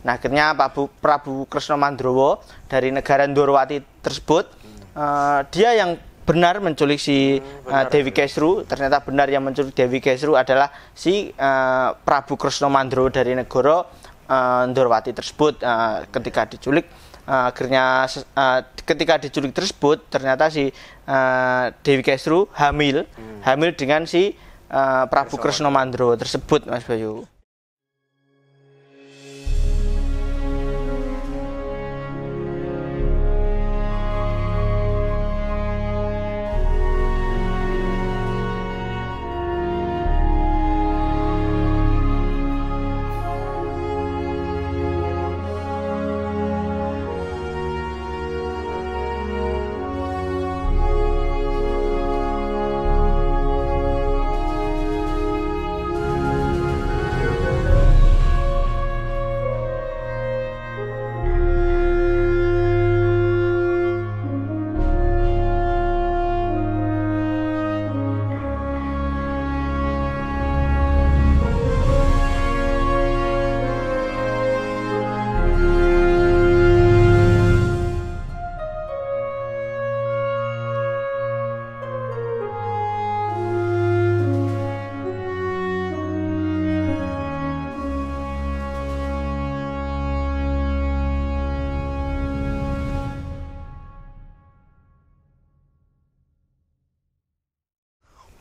Nah, akhirnya Prabu Kresna Mandrowo dari negara Ndorowati tersebut, dia yang benar menculik si Dewi Kesru. Ternyata benar yang menculik Dewi Kesru adalah si Prabu Kresna Mandrowo dari negara Ndorowati tersebut. Ketika diculik, akhirnya ketika diculik tersebut ternyata si Dewi Kesru hamil dengan si Prabu Kresna Mandrowo tersebut, Mas Bayu.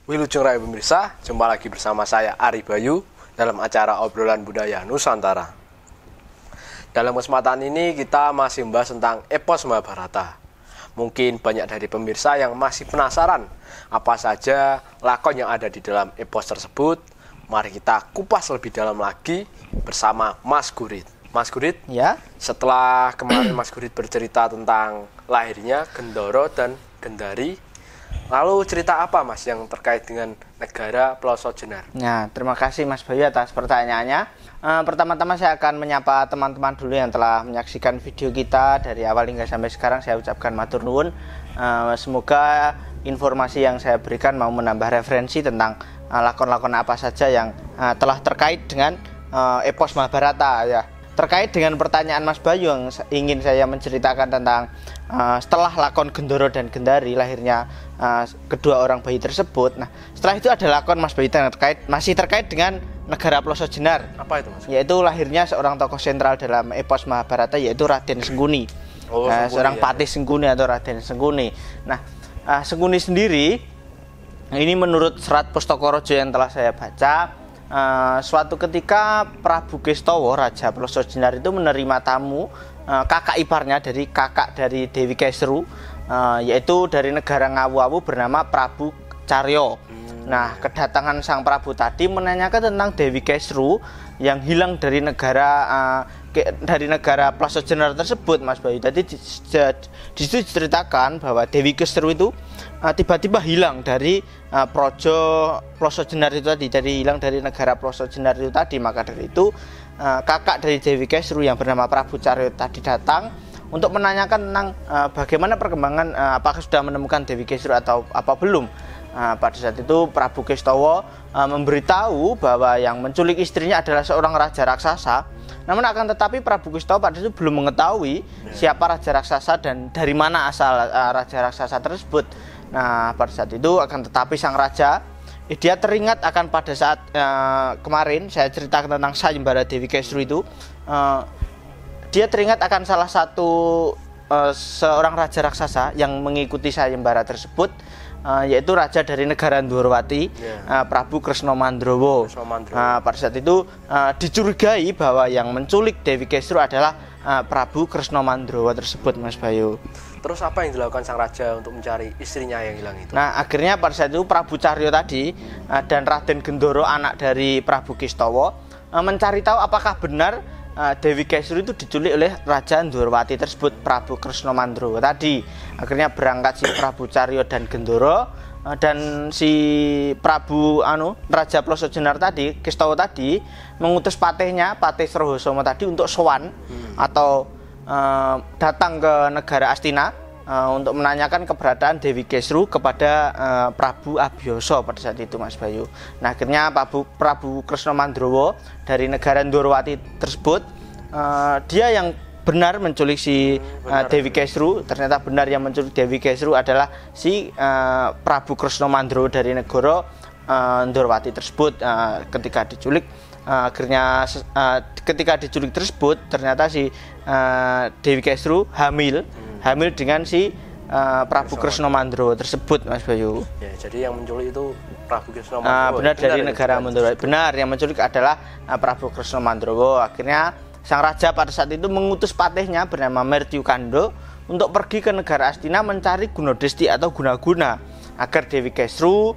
Wilujeng Raya pemirsa, jumpa lagi bersama saya Ari Bayu dalam acara obrolan budaya Nusantara. Dalam kesempatan ini kita masih membahas tentang epos Mahabharata. Mungkin banyak dari pemirsa yang masih penasaran apa saja lakon yang ada di dalam epos tersebut. Mari kita kupas lebih dalam lagi bersama Mas Gurit. Mas Gurit, Ya, setelah kemarin Mas Gurit bercerita tentang lahirnya Gendoro dan Gendari, lalu cerita apa Mas yang terkait dengan negara Ploso Jenar? nah terima kasih Mas Bayu atas pertanyaannya. Pertama-tama saya akan menyapa teman-teman dulu yang telah menyaksikan video kita dari awal hingga sampai sekarang. Saya ucapkan matur nuwun. Semoga informasi yang saya berikan mau menambah referensi tentang lakon-lakon apa saja yang telah terkait dengan epos Mahabharata ya. Terkait dengan pertanyaan Mas Bayu yang ingin saya menceritakan tentang setelah lakon Gendoro dan Gendari lahirnya kedua orang bayi tersebut. Nah, setelah itu ada lakon Mas Bayu yang masih terkait dengan negara Ploso Jenar. Apa itu Mas? Yaitu lahirnya seorang tokoh sentral dalam epos Mahabharata, yaitu Raden Sengkuni. Sengkuni, Seorang ya. Patih Sengkuni atau Raden Sengkuni. Nah, Sengkuni sendiri ini menurut serat Pustaka Raja yang telah saya baca, suatu ketika Prabu Kestawa Raja Ploso Jenar itu menerima tamu kakak iparnya dari Dewi Kesru, yaitu dari negara Ngawu-Awu bernama Prabu Caryo. Nah, kedatangan sang Prabu tadi menanyakan tentang Dewi Kesru yang hilang dari negara Ploso Jenar tersebut, Mas Bayu. Tadi di situ diceritakan bahwa Dewi Kesru itu tiba-tiba hilang dari Ploso Jenar itu tadi, hilang dari negara Ploso Jenar itu tadi. Maka dari itu kakak dari Dewi Kesru yang bernama Prabu Caryo tadi datang untuk menanyakan tentang bagaimana perkembangan, apakah sudah menemukan Dewi Kesru atau apa belum. Pada saat itu Prabu Kestawa memberitahu bahwa yang menculik istrinya adalah seorang raja raksasa. Namun akan tetapi Prabu Kestawa pada itu belum mengetahui siapa raja raksasa dan dari mana asal raja raksasa tersebut. Nah, pada saat itu akan tetapi sang raja dia teringat akan pada saat kemarin saya ceritakan tentang Sayembara Dewi Kesru itu, dia teringat akan salah satu seorang raja raksasa yang mengikuti sayembara tersebut, yaitu raja dari negara Ndorowati, Prabu Kresna Mandrowo. Pada saat itu dicurigai bahwa yang menculik Dewi Kesru adalah Prabu Kresna Mandrowo tersebut, Mas Bayu. Terus apa yang dilakukan sang raja untuk mencari istrinya yang hilang itu? Nah, akhirnya pada saat itu Prabu Caryo tadi dan Raden Gendoro anak dari Prabu Kestawa mencari tahu apakah benar Dewi Kesru itu diculik oleh Raja Ndorowati tersebut, Prabu Kresna Mandrowo tadi. Akhirnya berangkat si Prabu Caryo dan Gendoro dan si Prabu Raja Ploso Jenar tadi, Kestawa tadi, mengutus patihnya, Patih Srohosomo tadi untuk sowan atau datang ke negara Astina untuk menanyakan keberadaan Dewi Kesru kepada Prabu Abiyasa pada saat itu, Mas Bayu. Nah, akhirnya Prabu Kresna Mandrowo dari negara Ndorowati tersebut dia yang benar menculik si Dewi Kesru. Ternyata benar yang menculik Dewi Kesru adalah si Prabu Kresna Mandro dari negara Ndorowati tersebut. Ketika diculik, akhirnya ketika diculik tersebut ternyata si Dewi Kesru hamil dengan si Prabu Kresna Mandro tersebut, Mas Bayu. Ya, jadi yang menculik itu Prabu Kresna Mandro. Benar, dari negara Ndorowati. Benar, yang menculik adalah Prabu Kresna Mandro. Akhirnya sang raja pada saat itu mengutus patihnya bernama Mertyukando untuk pergi ke negara Astina mencari Gunadesti atau guna-guna agar Dewi Kesru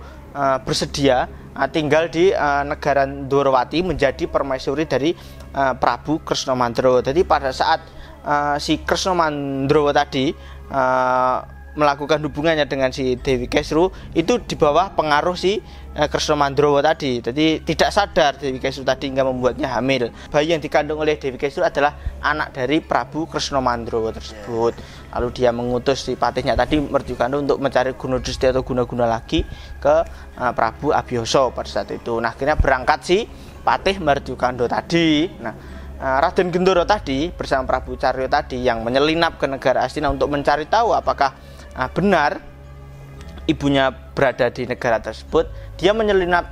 bersedia tinggal di negara Ndorowati menjadi permaisuri dari Prabu Kresna Mandro. Jadi pada saat si Kresna Mandro tadi melakukan hubungannya dengan si Dewi Kesru, itu di bawah pengaruh si Kresna Mandro tadi. Jadi tidak sadar Dewi Kesru tadi hingga membuatnya hamil. Bayi yang dikandung oleh Dewi Kesru adalah anak dari Prabu Kresna Mandro tersebut. Lalu dia mengutus si patihnya tadi Mertyukando untuk mencari Gunadesti atau guna-guna lagi ke Prabu Abiyasa pada saat itu. Nah, akhirnya berangkat si patih Mertyukando tadi. Nah, Raden Gendoro tadi bersama Prabu Caryo tadi yang menyelinap ke negara Astina untuk mencari tahu apakah benar ibunya berada di negara tersebut. Dia menyelinap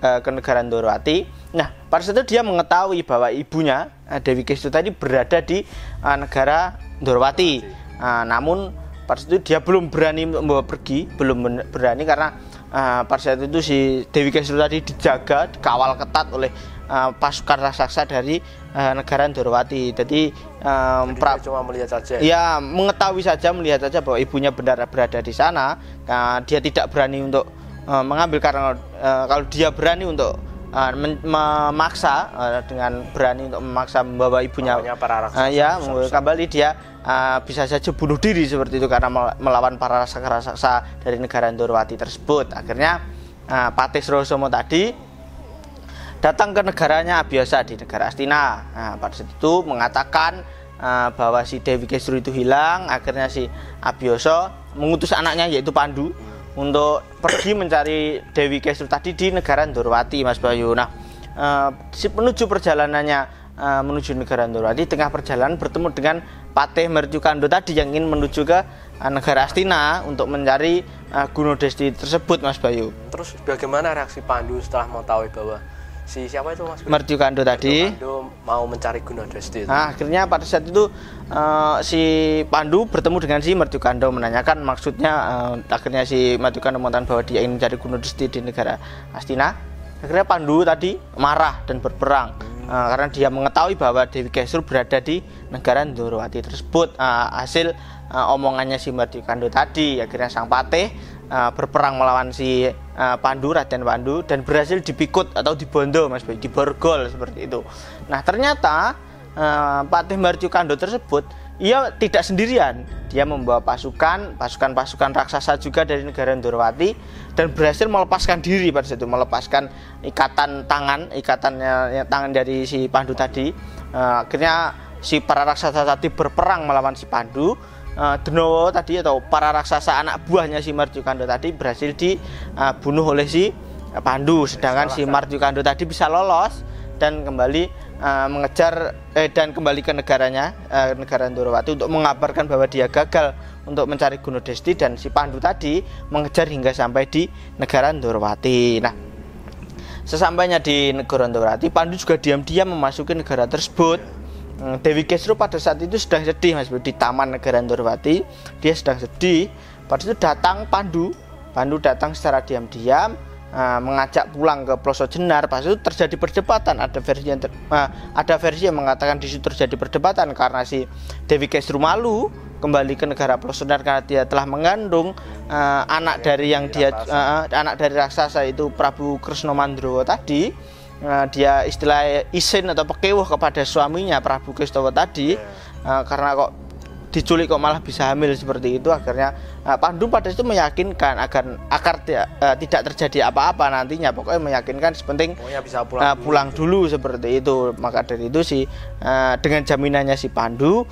ke negara Ndorowati. Nah, pada saat itu dia mengetahui bahwa ibunya Dewi Kesru tadi berada di negara Ndorowati. Namun pada saat itu dia belum berani membawa pergi, belum berani karena pada saat itu si Dewi Kesru tadi dijaga, dikawal ketat oleh pasukan raksasa dari negara Ndorowati. Jadi cuma melihat saja. Ya, mengetahui saja, melihat saja bahwa ibunya benar berada di sana. Dia tidak berani untuk mengambil karena kalau dia berani untuk memaksa dengan berani untuk memaksa membawa ibunya para raksasa, kembali dia bisa saja bunuh diri seperti itu karena melawan para raksasa dari negara Ndorowati tersebut. Akhirnya Patih Srosomo tadi datang ke negaranya Abiyasa di negara Astina. Pada saat itu mengatakan bahwa si Dewi Kesru itu hilang. Akhirnya si Abiyasa mengutus anaknya yaitu Pandu untuk pergi mencari Dewi Kesru tadi di negara Ndorowati, Mas Bayu. Nah, menuju perjalanannya menuju negara Ndorowati, tengah perjalanan bertemu dengan Patih Mertyukando tadi yang ingin menuju ke negara Astina untuk mencari Gunadesti tersebut, Mas Bayu. Terus bagaimana reaksi Pandu setelah mengetahui bahwa si siapa itu, Mas? Mertyukando tadi mau mencari Gunadesti. Nah, akhirnya pada saat itu si Pandu bertemu dengan si Mertyukando menanyakan maksudnya. Akhirnya si Mertyukando mengatakan bahwa dia ingin mencari Gunadesti di negara Astina. Akhirnya Pandu tadi marah dan berperang karena dia mengetahui bahwa Dewi Kesru berada di negara Ndorowati tersebut. Hasil omongannya si Mertyukando tadi, akhirnya sang patih berperang melawan si Pandu, Raden Pandu, dan berhasil dipikut atau dibondo, Mas Boy, diborgol seperti itu. Nah, ternyata Patih Mertyukando tersebut ia tidak sendirian. Dia membawa pasukan raksasa juga dari negara Ndorowati dan berhasil melepaskan diri pada saat itu, melepaskan ikatan tangan dari si Pandu tadi. Akhirnya si para raksasa tadi berperang melawan si Pandu. Denowo tadi atau para raksasa anak buahnya si Mertyukando tadi berhasil dibunuh oleh si Pandu, sedangkan si Mertyukando tadi bisa lolos dan kembali kembali ke negaranya, negara Ndorowati, untuk mengabarkan bahwa dia gagal untuk mencari Gunadesti, dan si Pandu tadi mengejar hingga sampai di negara Ndorowati. Nah, sesampainya di negara Ndorowati, Pandu juga diam-diam memasuki negara tersebut. Dewi Kesru pada saat itu sedang sedih, Mas, di taman negara Ndorowati. Dia sedang sedih. Pada itu datang Pandu datang secara diam-diam, mengajak pulang ke Ploso Jenar. Pas itu terjadi perdebatan. Ada versi yang mengatakan di situ terjadi perdebatan karena si Dewi Kesru malu kembali ke negara Ploso Jenar karena dia telah mengandung anak dari raksasa itu Prabu Kresna Mandro tadi. Dia istilah isin atau pekewuh kepada suaminya Prabu Kestawa tadi, karena kok diculik kok malah bisa hamil seperti itu. Akhirnya Pandu pada itu meyakinkan agar tidak terjadi apa-apa nantinya, pokoknya meyakinkan sepenting bisa pulang dulu seperti itu. Maka dari itu dengan jaminannya si Pandu,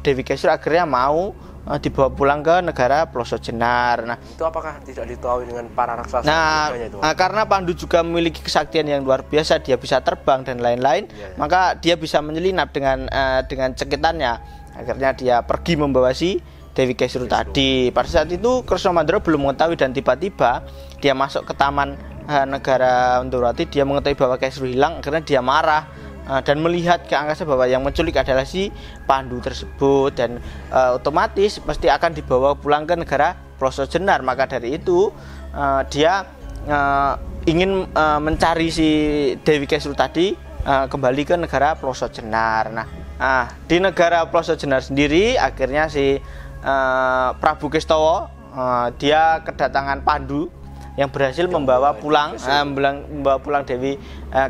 Dewi Kesru akhirnya mau dibawa pulang ke negara Ploso Jenar. Nah, itu apakah tidak diketahui dengan para raksasa? Nah, itu? Karena Pandu juga memiliki kesaktian yang luar biasa, dia bisa terbang dan lain-lain, maka dia bisa menyelinap dengan cekitannya. Akhirnya dia pergi membawa si Dewi Kesru tadi. Pada saat itu Kresna Mandoro belum mengetahui, dan tiba-tiba dia masuk ke taman negara Ndorowati. Dia mengetahui bahwa Kesru hilang, akhirnya dia marah dan melihat ke angkasa bahwa yang menculik adalah si Pandu tersebut, dan otomatis pasti akan dibawa pulang ke negara Ploso Jenar. Maka dari itu dia ingin mencari si Dewi Kesru tadi kembali ke negara Ploso Jenar. Nah, di negara Ploso Jenar sendiri akhirnya si Prabu Kestawa dia kedatangan Pandu yang berhasil membawa pulang Dewi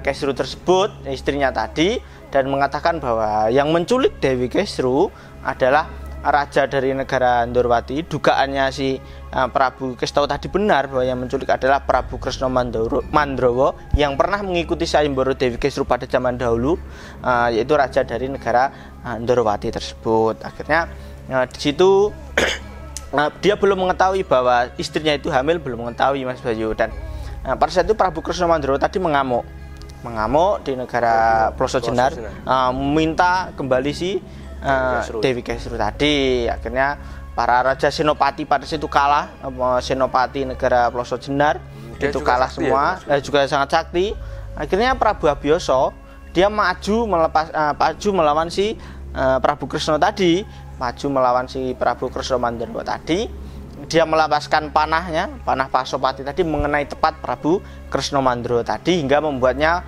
Kesru tersebut, istrinya tadi, dan mengatakan bahwa yang menculik Dewi Kesru adalah raja dari negara Ndorowati. Dugaannya si Prabu Kestawa tadi benar, bahwa yang menculik adalah Prabu Kresna Mandrowo yang pernah mengikuti Sayembara Dewi Kesru pada zaman dahulu, yaitu raja dari negara Ndorowati tersebut. Akhirnya di situ dia belum mengetahui bahwa istrinya itu hamil, belum mengetahui, Mas Bayu. Dan pada saat itu Prabu Kresna Mandrowo tadi mengamuk di negara Ploso Jenar, meminta kembali si Dewi Kesru tadi. Akhirnya para raja Senopati pada situ kalah. Senopati negara Ploso Jenar itu kalah semua, juga sangat sakti. Akhirnya Prabu Abiyasa dia maju melawan si Prabu Kresna tadi, Prabu Kresna Mandrowo tadi. Dia melepaskan panah Pasopati tadi mengenai tepat Prabu Kresna Mandrowo tadi, hingga membuatnya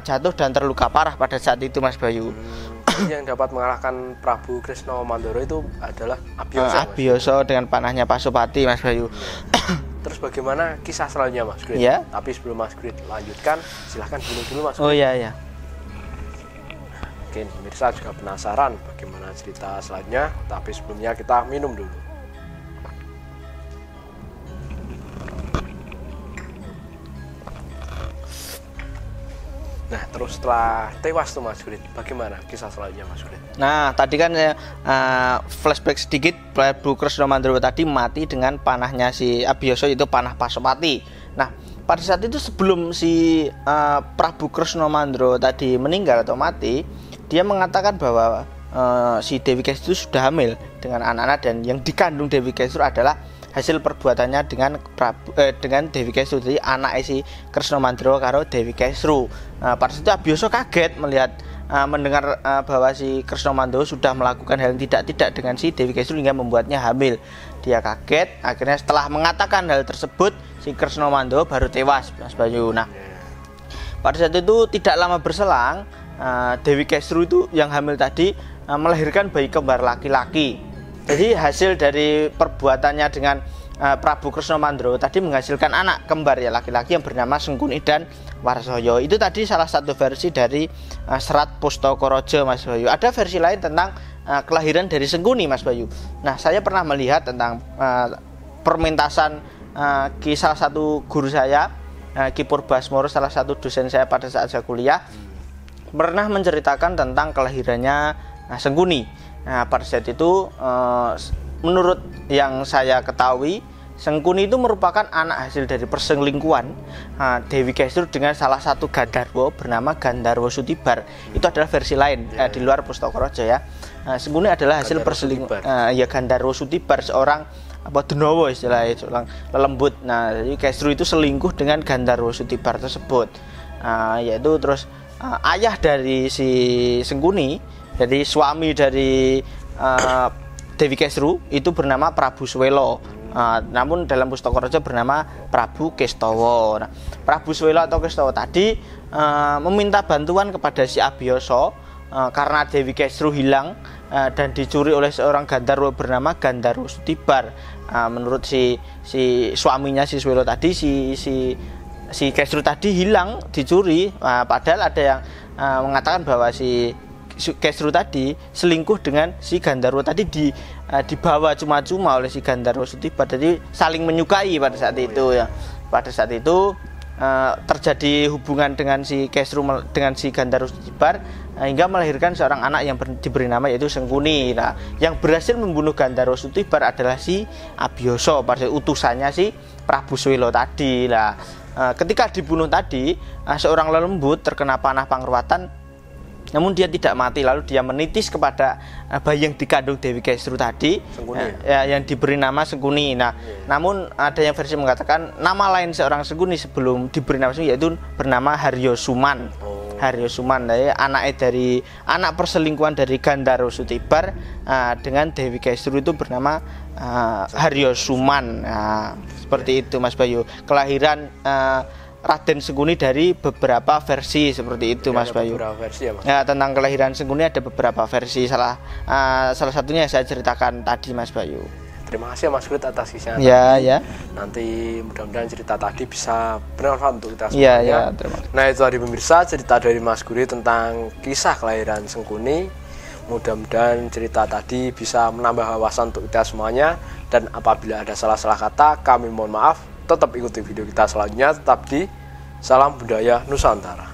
jatuh dan terluka parah pada saat itu, Mas Bayu. Yang dapat mengalahkan Prabu Kresna Mandrowo itu adalah Abiyasa dengan panahnya Pasopati, Mas Bayu. Terus bagaimana kisah selanjutnya, Mas Grit? Ya. Tapi sebelum Mas Grit lanjutkan, silahkan dulu Mas Grit. Oh iya. Mungkin pemirsa juga penasaran bagaimana cerita selanjutnya, tapi sebelumnya kita minum dulu. Nah, terus setelah tewas tuh Mas Grit, bagaimana kisah selanjutnya, Mas Grit? Nah, tadi kan flashback sedikit, Prabu Kresna Mandrowo tadi mati dengan panahnya si Abiyasa, yaitu panah Pasopati. Nah, pada saat itu sebelum si Prabu Kresna Mandrowo tadi meninggal atau mati, dia mengatakan bahwa si Dewi Kesru sudah hamil dengan anak-anak, dan yang dikandung Dewi Kesru adalah hasil perbuatannya dengan Dewi Kesru. Jadi anak si Kresna Mandrowo karo Dewi Kesru. Pada saat itu Abiyasa kaget mendengar bahwa si Kresna Mandrowo sudah melakukan hal yang tidak dengan si Dewi Kesru hingga membuatnya hamil. Dia kaget. Akhirnya setelah mengatakan hal tersebut, si Kresna Mandrowo baru tewas, Mas Bayu. Nah, pada saat itu tidak lama berselang, Dewi Kesru itu yang hamil tadi melahirkan bayi kembar laki-laki. Jadi hasil dari perbuatannya dengan Prabu Kresna Mandrowo tadi menghasilkan anak kembar ya laki-laki yang bernama Sengkuni dan Warsoyo. Itu tadi salah satu versi dari Serat Pustaka-raja, Mas Bayu. Ada versi lain tentang kelahiran dari Sengkuni, Mas Bayu. Nah, saya pernah melihat tentang permentasan salah satu guru saya, Ki Purbasmoro, salah satu dosen saya pada saat saya kuliah, pernah menceritakan tentang kelahirannya Sengkuni. Nah, pada saat itu menurut yang saya ketahui, Sengkuni itu merupakan anak hasil dari perselingkuhan Dewi Kesru dengan salah satu Gandarwa bernama Gandarwa Sutibar. Itu adalah versi lain di luar Pustaka-raja ya. Sengkuni adalah hasil perselingkuhan Gandarwa Sutibar, seorang Denowo istilahnya, seorang lelembut. Nah, jadi Kesru itu selingkuh dengan Gandarwa Sutibar tersebut. Yaitu terus ayah dari si Sengkuni, jadi suami dari Dewi Kesru itu bernama Prabu Swelo. Namun dalam Pustaka-raja bernama Prabu Kestawa. Nah, Prabu Swelo atau Kestawa tadi meminta bantuan kepada si Abiyasa karena Dewi Kesru hilang dan dicuri oleh seorang Gandarwa bernama Gandarwa Sutibar. Menurut si suaminya si Swelo tadi, si Kesru tadi hilang, dicuri. Padahal ada yang mengatakan bahwa si Kesru tadi selingkuh dengan si Gandarwa tadi, dibawa cuma-cuma oleh si Gandarwa Sutibar. Jadi saling menyukai pada saat itu ya. Pada saat itu terjadi hubungan dengan si Kesru dengan si Gandharwa Sutibar hingga melahirkan seorang anak yang diberi nama yaitu Sengkuni. Nah, yang berhasil membunuh Gandharwa Sutibar adalah si Abiyasa, pada utusannya si Prabu Swela tadi. Nah, ketika dibunuh tadi, seorang lelembut terkena panah pangruatan, namun dia tidak mati, lalu dia menitis kepada bayi yang dikandung Dewi Kesru tadi, yang diberi nama Sengkuni. Nah, namun ada yang versi mengatakan nama lain seorang Sengkuni sebelum diberi nama Sengkuni yaitu bernama Haryosuman. Haryosuman, anak perselingkuhan dari Gandharwa Sutibar dengan Dewi Kesru itu bernama Haryosuman. Nah, seperti itu Mas Bayu. Kelahiran Raden Sengkuni dari beberapa versi seperti itu, Mas Bayu. Beberapa versi ya, Mas. Ya, tentang kelahiran Sengkuni ada beberapa versi. Salah satunya yang saya ceritakan tadi, Mas Bayu. Terima kasih Mas Grit atas kisahnya. Ya. Nanti mudah-mudahan cerita tadi bisa bermanfaat untuk kita semuanya. Ya, terima kasih. Nah, itu tadi pemirsa cerita dari Mas Grit tentang kisah kelahiran Sengkuni. Mudah-mudahan cerita tadi bisa menambah wawasan untuk kita semuanya. Dan apabila ada salah-salah kata, kami mohon maaf. Tetap ikuti video kita selanjutnya, tetap di Salam Budaya Nusantara.